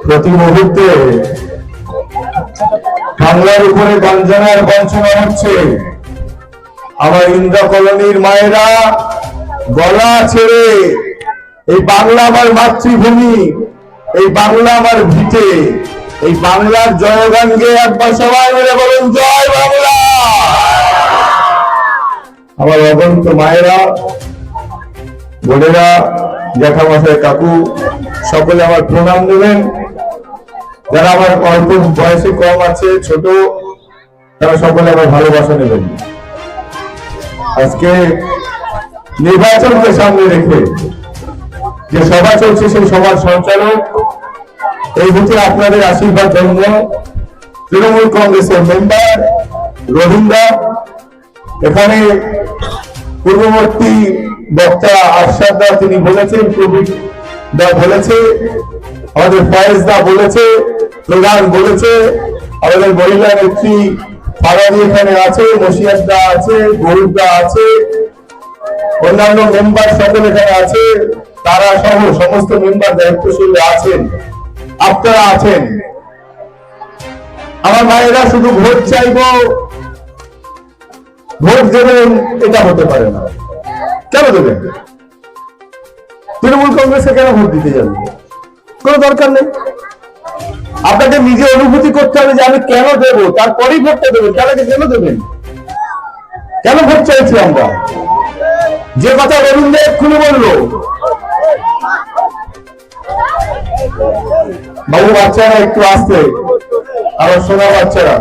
প্রতি মুহূর্তে বাংলার উপরে বঞ্চনার বঞ্চনা হচ্ছে। আমার ইন্দ্রা কলোনির মায়েরা গলা ছেড়ে, এই বাংলা আমার মাতৃভূমি, এই বাংলা আমার ভিটে, এই বাংলার জয়গান গেয়ে একবার সবাই মিলে বলুন জয় বাংলা। আমার অগন্ত মায়েরা, বোনেরা, জ্যাঠামশাই, কাকু, সকলে আমার প্রণাম দেবেন। যারা আমার অল্প বয়সে কম আছে, ছোট, তারা সকলে আমার ভালোবাসা নেবেন। আজকে নির্বাচনকে সামনে রেখে যে সভা চলছে, সেই সভার সঞ্চালক এই বুথে আপনাদের আশীর্বাদ জন্য তৃণমূল কংগ্রেসের মেম্বার রবীন্দ্র, এখানে পূর্ববর্তী বক্তা আরশাদ দা তিনি বলেছেন, প্রবীর দা বলেছে, আমাদের ফয়েজ দা বলেছে, প্রধান বলেছে, আমাদের মহিলা নেত্রী ফারাদি এখানে আছে, মশিয়াদ দা আছে, গৌরব দা আছে, অন্যান্য মেম্বার সকল এখানে আছে, তারা সহ সমস্ত মেম্বার দায়িত্বশীল আছেন, আপনারা আছেন। আমার মায়েরা শুধু ভোট চাইব, ভোট দেবেন, এটা হতে পারে না। কেন দেবেন? তৃণমূল কংগ্রেসে কেন ভোট দিতে যাবেন? কোন দরকার নেই। আপনাকে নিজে অনুভূতি করতে হবে যে আমি কেন দেবো, তারপরেই ভোটটা দেবেন। কেন দেবেন? কেন ভোট চাইছি আমরা? যে কথা রবীন্দ্র এক্ষুনি বললো, বাবু বাচ্চারা একটু আসতে, আমার সোনা বাচ্চারা,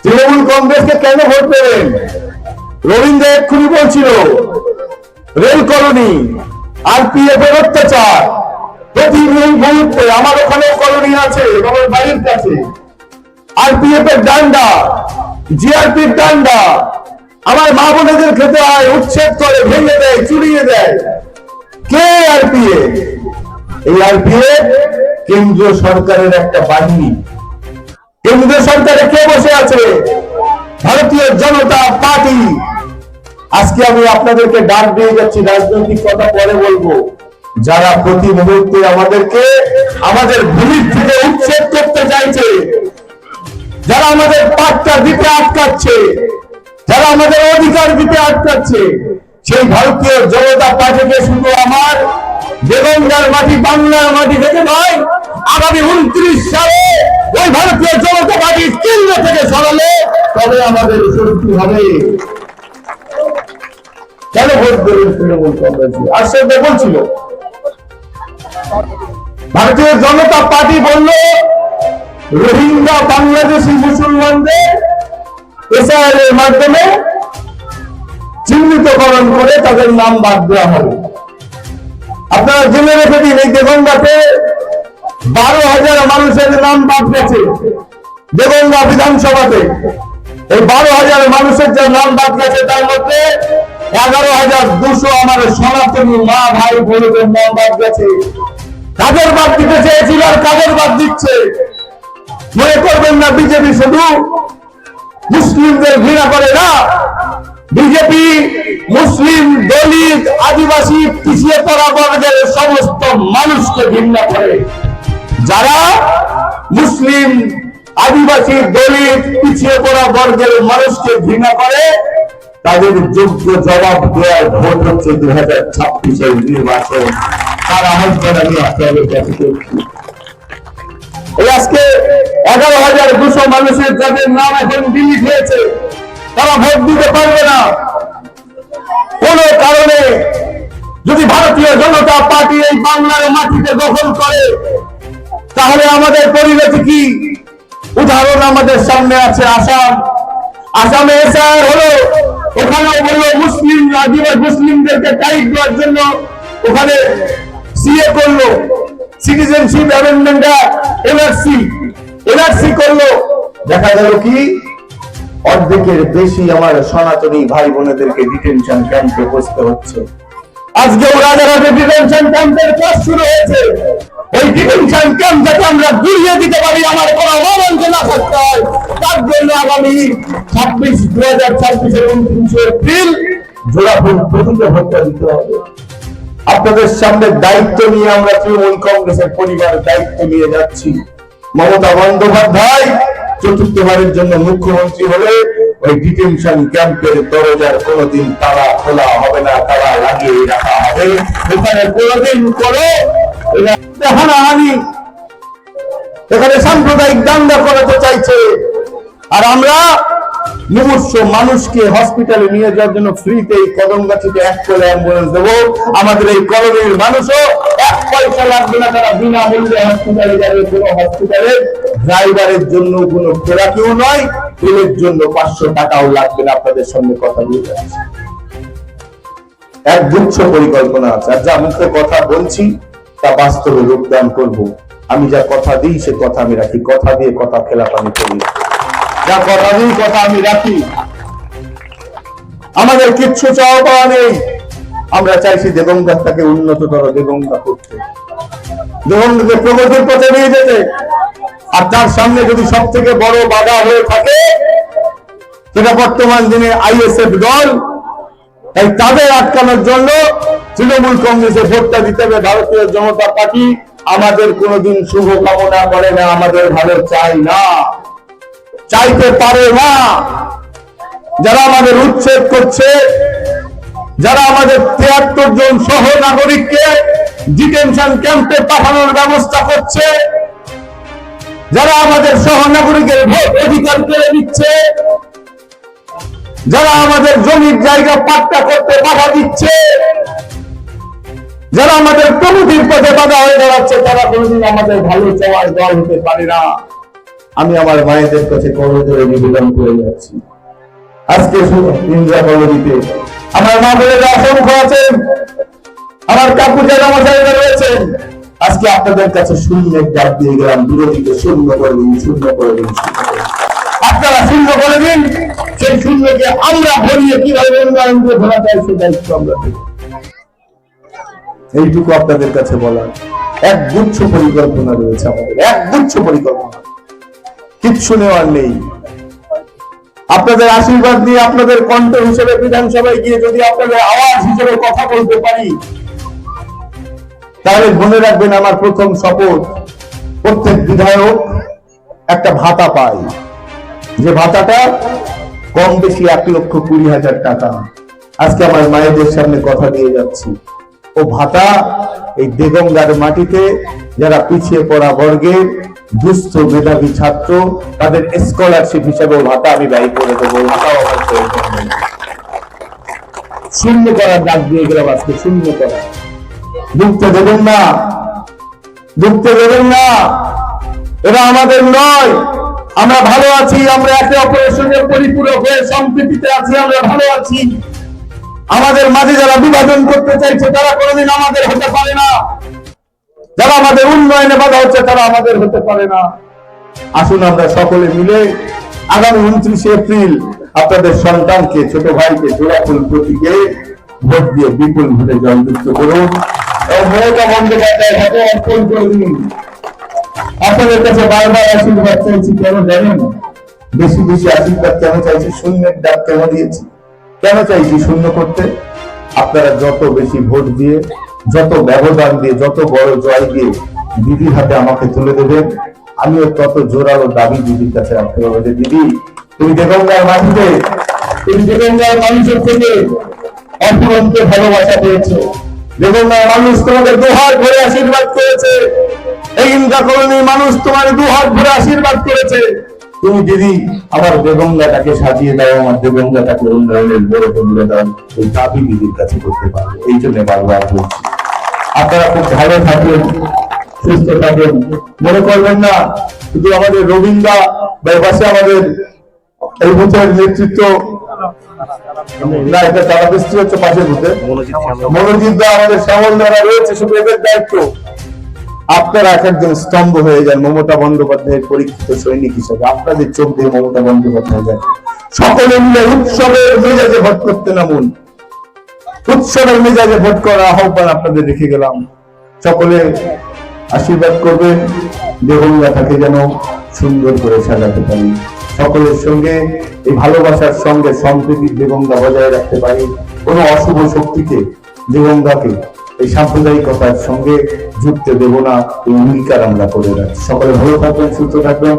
তৃণমূল কংগ্রেসকে কেন ভোট দেবেন? রবীন্দ্র এক্ষুনি বলছিল রেল কলোনি, আরপিএফ এর অত্যাচার, প্রতি মুহূর্তে আমার ওখানে কলোনি আছে আমার বাড়ির কাছে, আরপিএফ এর ডান্ডা, জিআরপির ডান্ডা আমার মা বোনেদের খেতে হয়, উচ্ছেদ করে, ভেঙে দেয়, চুরিয়ে দেয়। কে আরপিএফ? এই আরপিএফ কেন্দ্রীয় সরকারের একটা বাহিনী। কেন্দ্রীয় সরকারে কে বসে আছে? ভারতীয় জনতা পার্টি। আজকে আমি আপনাদেরকে ডাক দিয়ে যাচ্ছি, রাজনৈতিক কথা পরে বলবো, যারা প্রতি মুহূর্তে আমাদেরকে আমাদের ভূমির থেকে উচ্ছেদ করতে চাইছে, যারা আমাদের পাট্টা দিতে আটকাচ্ছে, যারা আমাদের অধিকার দিতে আটকাচ্ছে, সেই ভারতীয় জনতা পার্টিকে শুধু আমার দেগঙ্গার মাটি, বাংলার মাটি থেকে নয়, আগামী 29 সালে ওই ভারতীয় জনতা পার্টি কেন্দ্র থেকে সরালে তবে আমাদের শক্তি হবে। কেন ভোট দেবেন তৃণমূল কংগ্রেস? আরশাদ বলছিল ভারতীয় জনতা পার্টি বলল রোহিঙ্গা বাংলাদেশি মুসলমানদের এসআইআর এর মাধ্যমে চিহ্নিতকরণ করে তাদের নাম বাদ দেওয়া হবে। আপনারা জেনে রেখে দিন, এই দেগঙ্গাতে 12,000 মানুষের নাম বাদ গেছে। দেগঙ্গা বিধানসভাতে এই 12,000 মানুষের যে নাম বাদ গেছে, তার মধ্যে 11,200 আমার সনাতনী মা ভাই বোনদের নাম বাদ গেছে। কাদের বাদ দিতে চেয়েছিল আর কাদের বাদ দিচ্ছে? মনে করবেন না বিজেপি শুধু মুসলিমদের ঘৃণা করে না, বিজেপি মুসলিম, দলিত, আদিবাসী, পিছিয়ে পড়া বর্গের সমস্ত মানুষকে ঘৃণা করে। যারা মুসলিম, আদিবাসী, দলিত, পিছিয়ে পড়া বর্গের মানুষকে ঘৃণা করে, তাদের যোগ্য জবাব দেওয়ার ভোট হচ্ছে 2026-এর নির্বাচন। তার আহ্বান আমি আপনাদের কাছে করছি। এই আজকে 11,200 মানুষের যাদের নাম এখন ডিলিট হয়েছে, তারা ভোট দিতে পারবে না। কোন কারণে যদি ভারতীয় জনতা পার্টি এই বাংলার মাটিতে দখল করে, তাহলে আমাদের পরিণতি কি? উদাহরণ আমাদের সামনে আছে আসাম। আসামে এসআইআর হলো, ওখানেও বললো মুসলিম, আদিবাসী মুসলিমদেরকে টাইট দেওয়ার জন্য ওখানে সিএ করলো, সিটিজেনশিপ অ্যামেন্ডমেন্ট এনআরসি করলো। দেখা গেল কি অর্ধেকের বেশি আমার সনাতনী ভাই বোনেদেরকে ডিটেনশন ক্যাম্পে বসতে হচ্ছে। আজকে রাজারহাটে ডিটেনশন ক্যাম্পের কাজ শুরু হয়েছে। ওই ডিটেনশন ক্যাম্প যাতে আমরা ঘুরিয়ে দিতে পারি, আমার কোনো অবমাননা না থাকতে হয়, তার জন্য আগামী 2026 29 এপ্রিল জোড়াফুল প্রতিটা ভোটটা দিতে হবে। আপনাদের সামনে দায়িত্ব নিয়ে আমরা তৃণমূল কংগ্রেসের পরিবার দায়িত্ব নিয়ে যাচ্ছি। মমতা বন্দ্যোপাধ্যায় চতুর্থবারের জন্য মুখ্যমন্ত্রী হলে ওই ডিটেনশন ক্যাম্পের দরজার কোনোদিন তালা খোলা হবে না, তালা লাগিয়ে রাখা হবে। এখানে কোনোদিন কোনো হানাহানি, এখানে সাম্প্রদায়িক দাঙ্গা করাতে চাইছে, আর আমরা মুমূর্ষু মানুষকে হসপিটালে নিয়ে যাওয়ার জন্য ফ্রিতে এই কদমগাছিতে 1 করে অ্যাম্বুলেন্স দেবো। আমাদের এই কলোনির মানুষও 1 পয়সা লাগবে না, তারা বিনামূল্যে হসপিটালে যাবে। কোনো হসপিটালের ড্রাইভারের জন্য কোনো ফেরাকিও নয়, তেলের জন্য 500 টাকাও লাগবে না। আপনাদের সঙ্গে কথা বলে যাচ্ছি, এক গুচ্ছ পরিকল্পনা আছে। আর যা মুখে কথা বলছি তা বাস্তবে রূপদান করব। আমি যা কথা দিই সে কথা আমি রাখি, কথা দিয়ে কথা খেলাপানি করি, যা কথা দিই কথা আমি রাখি। আমাদের কিচ্ছু চাওয়া পাওয়া নেই। আমরা চাইছি দেগঙ্গাটাকে উন্নততর দেগঙ্গা করতে, দেগঙ্গাকে প্রগতির পথে নিয়ে যেতে। আর তার সামনে যদি সব থেকে বড় বাধা হয়ে থাকে সেটা বর্তমান দিনে আইএসএফ দল, তাই তাদের আটকানোর জন্য তৃণমূল কংগ্রেসে ভোটটা দিতে হবে। ভারতীয় জনতা পার্টি আমাদের কোনোদিন শুভ কামনা করে না, আমাদের ভালো চাই না, চাইতে পারে না। যারা আমাদের উচ্ছেদ করছে, যারা আমাদের 73 জন সহ নাগরিককে ডিটেনশন ক্যাম্পে পাঠানোর ব্যবস্থা করছে, যারা আমাদের সহ নাগরিকের ভোট অধিকার কেড়ে নিচ্ছে, যারা আমাদের জমির জায়গা পাট্টা করতে বাধা দিচ্ছে, যারা আমাদের প্রগতির পথে বাধা হয়ে দাঁড়াচ্ছে, তারা কোনোদিন আমাদের ভালো চাওয়ার দল হতে পারে না। আমি আমার মায়েদের কাছে করজোড়ে নিবেদন করে যাচ্ছি। আজকে ইন্দিরা কলোনিতে আমার মা বোনেরা অসংখ্য আছেন, আমার কাকু জানামশাইরা রয়েছেন। আজকে আপনাদের কাছে শূন্যের ডাক দিয়ে গেলাম, বিরোধীকে শূন্য করে দিন, শূন্য করে দিন। আপনারা শূন্য করে দিন, সেই শূন্যকে আমরা ভরিয়ে কিভাবে উন্নয়ন দিয়ে ধরা যায় সে দায়িত্ব আমরা দেব। এইটুকু আপনাদের কাছে বলার। এক গুচ্ছ পরিকল্পনা রয়েছে আমাদের, এক গুচ্ছ পরিকল্পনা, কিচ্ছু নেওয়ার নেই। আপনাদের আশীর্বাদ দিয়ে, আপনাদের কণ্ঠ হিসেবে বিধানসভায় গিয়ে যদি আপনাদের আওয়াজ হিসেবে কথা বলতে পারি, তাহলে মনে রাখবেন আমার প্রথম শপথ, প্রত্যেক বিধায়ক একটা ভাতা পায়, যে ভাতাটা কম বেশি 1,20,000 টাকা। আজকে আমার মায়েদের সামনে কথা দিয়ে যাচ্ছি, ও ভাতা এই দেগঙ্গার মাটিতে যারা পিছিয়ে পড়া বর্গের দুস্থ মেধাবী ছাত্র, তাদের স্কলারশিপ হিসেবে ভাতা আমি ব্যয় করে দেবো। শূন্য করার ডাক দিয়ে গেলাম আজকে, শূন্য করা। ঢুকতে দেবেন না, ঢুকতে দেবেন না, এরা আমাদের নয়। আমরা ভালো আছি, আমরা একে অপরের সঙ্গে পরিপূরক হয়ে সম্প্রীতিতে আছি, আমরা ভালো আছি। আমাদের মাঝে যারা বিভাজন করতে চাইছে তারা কোনোদিন আমাদের হতে পারে না, যারা আমাদের উন্নয়নে বাধা হচ্ছে তারা আমাদের হতে পারে না। আসুন আমরা সকলে মিলে আগামী 29 এপ্রিল আপনাদের সন্তানকে, ছোট ভাইকে জোড়াফুল প্রতীকে ভোট দিয়ে বিপুল ভোটে জয়যুক্ত করুন। মমতা বন্দ্যোপাধ্যায় হাতে অর্পণ করে দিন। আপনাদের কাছে বারবার আশীর্বাদ চাইছি, কেন জানেন? বেশি বেশি আশীর্বাদ কেন চাইছি? শূন্যের ডাক কেন দিয়েছি, কেন চাইছি শূন্য করতে? আপনারা যত বেশি ভোট দিয়ে, যত ব্যবধান দিয়ে, যত বড় জয় দিয়ে দিদির হাতে আমাকে তুলে দেবেন, আমিও তত জোরালো দাবি দিদির কাছে রাখতে হবে যে দিদি, তুমি দেগঙ্গার মাটিতে, তুমি দেগঙ্গার মানুষের থেকে অফুরন্ত ভালোবাসা পেয়েছো। দেগঙ্গার মানুষ তোমাদের দুহাত ভরে আশীর্বাদ করেছে, এই ইন্দিরা কলোনির মানুষ তোমার দুহাত ভরে আশীর্বাদ করেছে। তুমি দিদি আমার দেগঙ্গাটাকে সাজিয়ে দাও, আমার দেগঙ্গাটাকে উন্নয়নের বড় তুলে দাও, এই দাবি দিদির কাছে করতে পারবে। এই জন্য বারবার বলছি, আপনারা খুব ভালো থাকেন, সুস্থ থাকেন। মনে করবেন না শুধু আমাদের রবীন্দ্রা বা পাশে আমাদের এই বুথের নেতৃত্ব না, এটা তারা বৃষ্টি হচ্ছে পাশের বুথে মনোজিৎ দা, আমাদের শ্যামল দ্বারা রয়েছে, শুধু এদের দায়িত্ব। আপনারা এক একজন স্তম্ভ হয়ে যান মমতা বন্দ্যোপাধ্যায়ের পরীক্ষিত সৈনিক হিসেবে। আপনাদের চোখ দিয়ে মমতা বন্দ্যোপাধ্যায় যায়। সকলে মিলে উৎসবের মেজাজে ভোট করতে নামুন, উৎসবের মেজাজে ভোট করার আহ্বান আপনাদের রেখে গেলাম। সকলে আশীর্বাদ করবেন দেবঙ্গাটাকে যেন সুন্দর করে সাজাতে পারি, সকলের সঙ্গে এই ভালোবাসার সঙ্গে সম্প্রীতির দেবঙ্গা বজায় রাখতে পারি, কোনো অশুভ শক্তিকে দেবঙ্গাকে এই সাম্প্রদায়িকতার সঙ্গে যুক্ত দেব না, এই অঙ্গীকার আমরা করে রাখছি। সকলে ভালো থাকবেন, সুস্থ থাকবেন।